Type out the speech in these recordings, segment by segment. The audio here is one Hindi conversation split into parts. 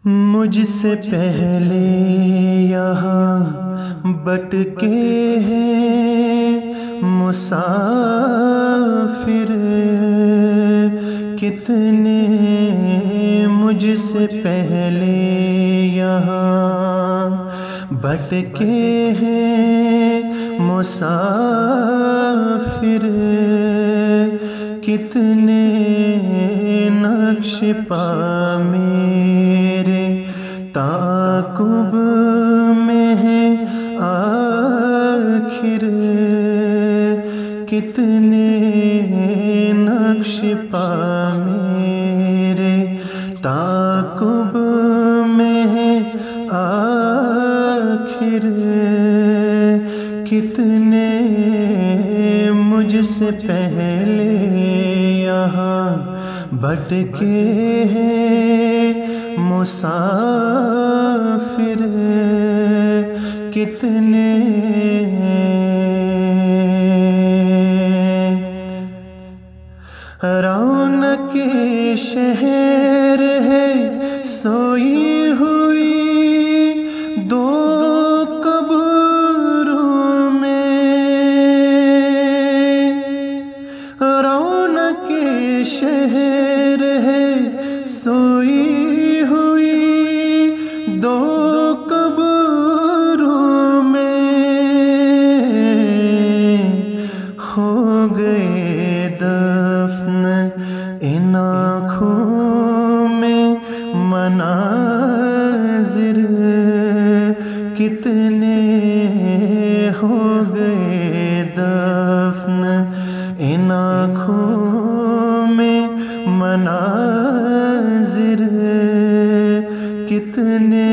मुझसे पहले यहाँ बटके हैं मुसाफिर कितने, मुझसे पहले यहाँ बटके हैं मुसाफिर कितने, नक्श पा मेरे ताक़ुब में है आखिर कितने, नक्श पा मेरे ताक़ुब में है आखिर कितने, मुझसे पहले यहाँ भटके हैं मुसाफिर कितने। रौनके शहर है सोई हुई दो कब्रों में, रौनके शहर है सोई हुई दो कब्रों में, हो गए दफन इन आँखों में मनाजिर कितने, हो गए दफन इन आँखों में मनाजिर कितने।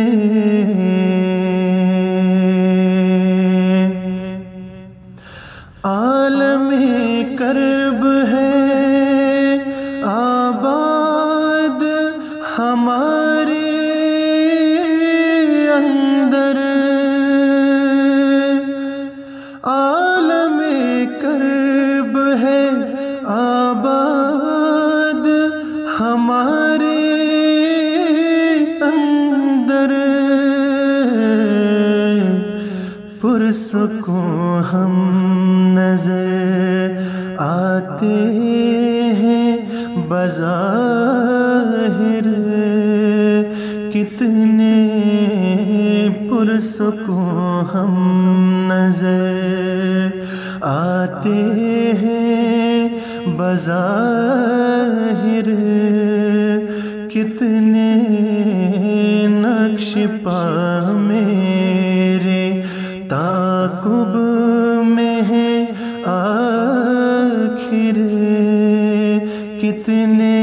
आलमे कर्ब है आबाद हमारे अंदर, आलमे कर्ब है आबाद हमारे अंदर, पुरसुकून हम नजर आते हैं बज़ाहिर कितने, पुरसुकून हम नजर आते हैं बज़ाहिर कितने, नक्श पा मेरे ताक़ुब में है आखिर कितने।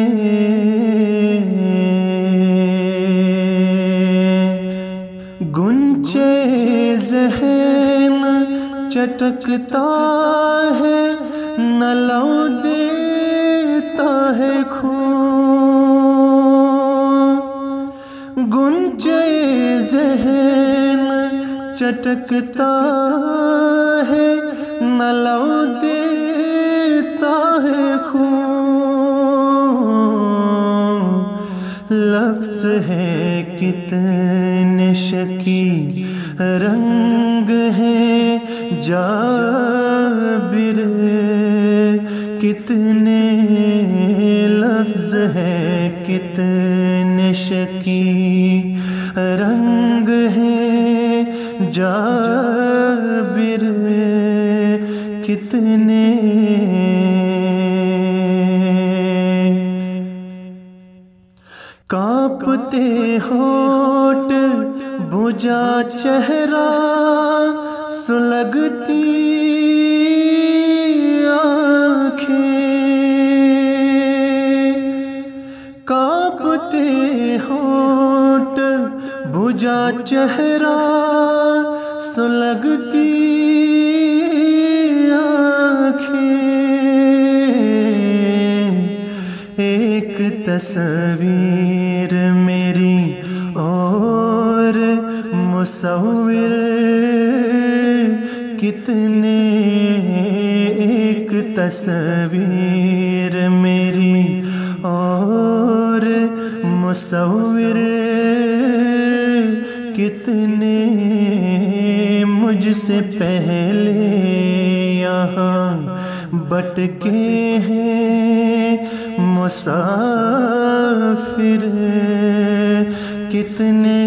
गुंचे ज़हन चटकता है न लौ देता है खून, गुंचे ज़हन चटकता है न लौ देता है खून, लफ्ज़ है कितने शकी रंग है जाबिर कितने, लफ्ज़ है कितने शकी रंग है जाबिर कितने। कांपते होठ बुझा चेहरा सुलगती आँखें, कांपते होठ बुझा चेहरा सुलगती आँखें, एक तस्वीर मेरी और मुसव्विर कितने, एक तस्वीर मेरी और मुसव्विर कितने मुझसे पहले यहाँ बटके हैं मुसाफिर, कितने